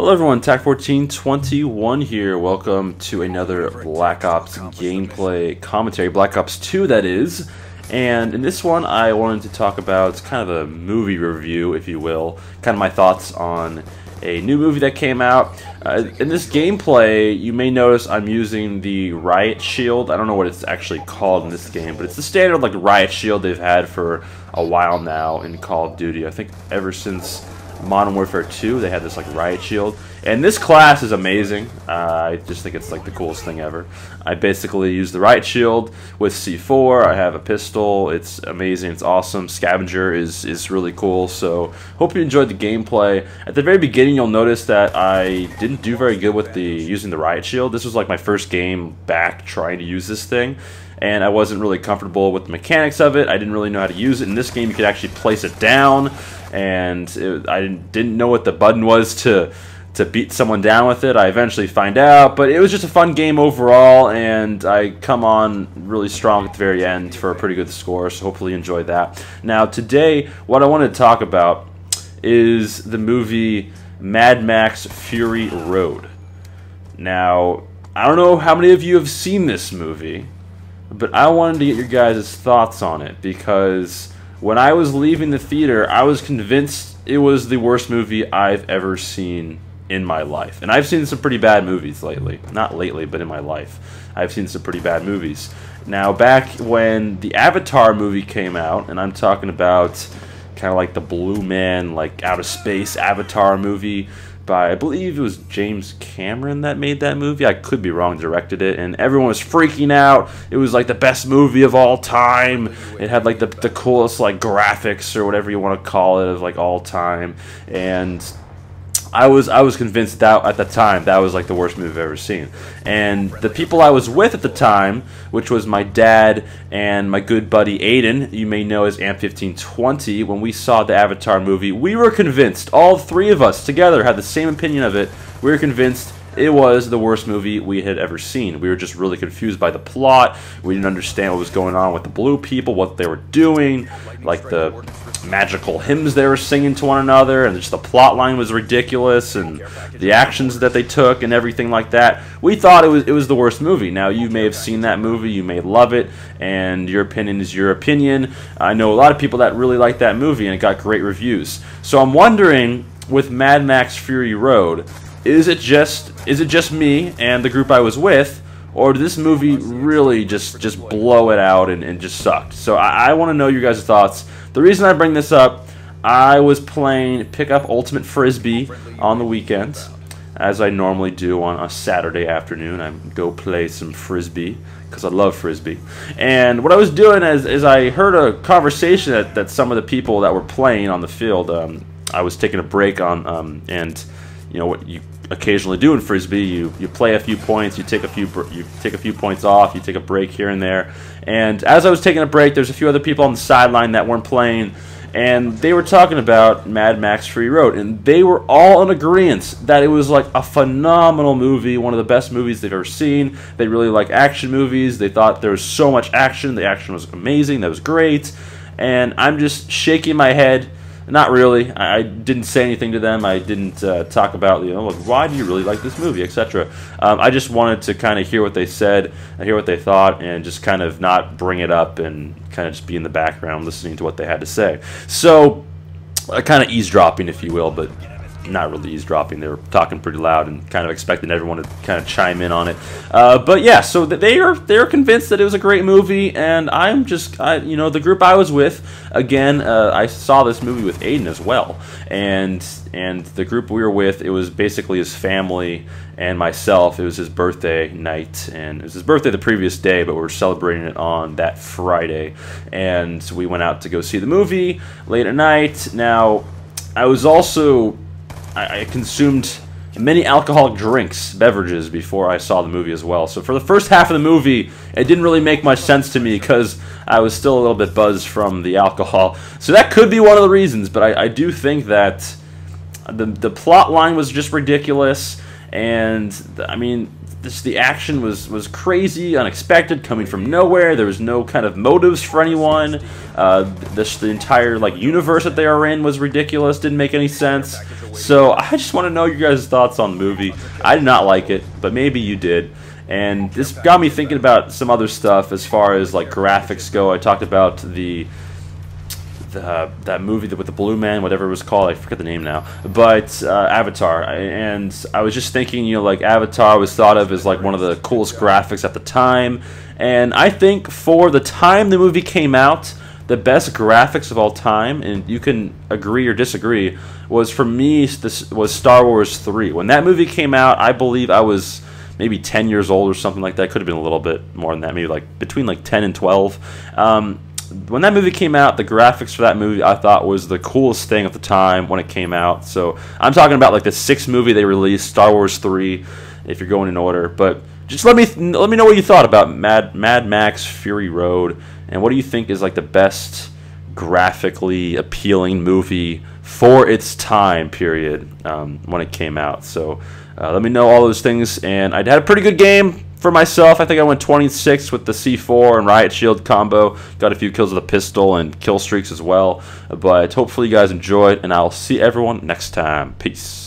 Hello everyone, TAC1421 here. Welcome to another Black Ops gameplay commentary, Black Ops 2 that is. And in this one I wanted to talk about kind of a movie review, if you will. Kind of my thoughts on a new movie that came out. In this gameplay, you may notice I'm using the riot shield. I don't know what it's actually called in this game, but it's the standard like riot shield they've had for a while now in Call of Duty. I think ever since Modern Warfare 2 they had this like riot shield, and this class is amazing. I just think it's like the coolest thing ever. I basically use the riot shield with C4. I have a pistol. It's amazing. It's awesome. Scavenger is really cool. So hope you enjoyed the gameplay. At the very beginning you'll notice that I didn't do very good with using the riot shield. This was like my first game back trying to use this thing, and I wasn't really comfortable with the mechanics of it. I didn't really know how to use it. In this game you could actually place it down, and I didn't know what the button was to beat someone down with it. I eventually find out, but it was just a fun game overall, and I come on really strong at the very end for a pretty good score, so hopefully you enjoyed that. Now today, what I want to talk about is the movie Mad Max Fury Road. Now, I don't know how many of you have seen this movie, but I wanted to get your guys' thoughts on it, because when I was leaving the theater, I was convinced it was the worst movie I've ever seen in my life. And I've seen some pretty bad movies lately. Not lately, but in my life. I've seen some pretty bad movies. Now, back when the Avatar movie came out, and I'm talking about kind of like the Blue Man, like outer space Avatar movie by, I believe it was James Cameron that made that movie. I could be wrong, directed it, and everyone was freaking out. It was like the best movie of all time. It had like the coolest like graphics or whatever you want to call it of like all time, and I was convinced that at the time that was like the worst movie I've ever seen. And the people I was with at the time, which was my dad and my good buddy Aiden, you may know as Amp1520, when we saw the Avatar movie, we were convinced, all three of us together had the same opinion of it. We were convinced it was the worst movie we had ever seen. We were just really confused by the plot. We didn't understand what was going on with the blue people, what they were doing, like the magical hymns they were singing to one another, and just the plot line was ridiculous, and the actions that they took and everything like that. We thought it was the worst movie. Now, you may have seen that movie, you may love it, and your opinion is your opinion. I know a lot of people that really like that movie, and it got great reviews. So I'm wondering, with Mad Max Fury Road, is it just me and the group I was with, or did this movie really just blow it out and just sucked? So I want to know your guys' thoughts. The reason I bring this up, I was playing Pickup Ultimate Frisbee on the weekends, as I normally do on a Saturday afternoon. I go play some Frisbee, because I love Frisbee. And what I was doing is I heard a conversation that some of the people that were playing on the field, I was taking a break on, and you know what you occasionally do in Frisbee, you play a few points, you take a few points off, you take a break here and there. And as I was taking a break, there's a few other people on the sideline that weren't playing, and they were talking about Mad Max Fury Road, and they were all in agreement that it was like a phenomenal movie, one of the best movies they've ever seen. They really like action movies. They thought there was so much action. The action was amazing. That was great. And I'm just shaking my head. Not really. I didn't say anything to them. I didn't talk about, you know, like, why do you really like this movie, etc. I just wanted to kind of hear what they said, hear what they thought, and just kind of not bring it up and kind of just be in the background listening to what they had to say. So, kind of eavesdropping, if you will, but not really eavesdropping. They were talking pretty loud and kind of expecting everyone to kind of chime in on it. But yeah, so they're convinced that it was a great movie, and I'm just, you know, the group I was with, again, I saw this movie with Aiden as well, and the group we were with, it was basically his family and myself. It was his birthday night, and it was his birthday the previous day, but we were celebrating it on that Friday, and we went out to go see the movie late at night. Now, I consumed many alcoholic drinks, beverages, before I saw the movie as well. So for the first half of the movie, it didn't really make much sense to me because I was still a little bit buzzed from the alcohol. So that could be one of the reasons, but I do think that the plot line was just ridiculous, and I mean, the action was crazy, unexpected, coming from nowhere. There was no kind of motives for anyone. The entire like universe that they are in was ridiculous. Didn't make any sense. So I just want to know your guys' thoughts on the movie. I did not like it, but maybe you did. And this got me thinking about some other stuff as far as like graphics go. I talked about that movie with the blue man, whatever it was called, I forget the name now, but Avatar. And I was just thinking, you know, like Avatar was thought of as like one of the coolest graphics at the time, and I think for the time the movie came out, the best graphics of all time, and you can agree or disagree, was for me this was Star Wars 3. When that movie came out, I believe I was maybe 10 years old or something like that. Could have been a little bit more than that, maybe like between like 10 and 12. When that movie came out, the graphics for that movie I thought was the coolest thing at the time when it came out. So I'm talking about like the 6th movie they released, Star Wars 3, if you're going in order. But just let me know what you thought about Mad Max Fury Road, and what do you think is like the best graphically appealing movie for its time period when it came out. So let me know all those things. And I had a pretty good game for myself. I think I went 26 with the C4 and Riot Shield combo. Got a few kills with a pistol and kill streaks as well. But hopefully you guys enjoyed, and I'll see everyone next time. Peace.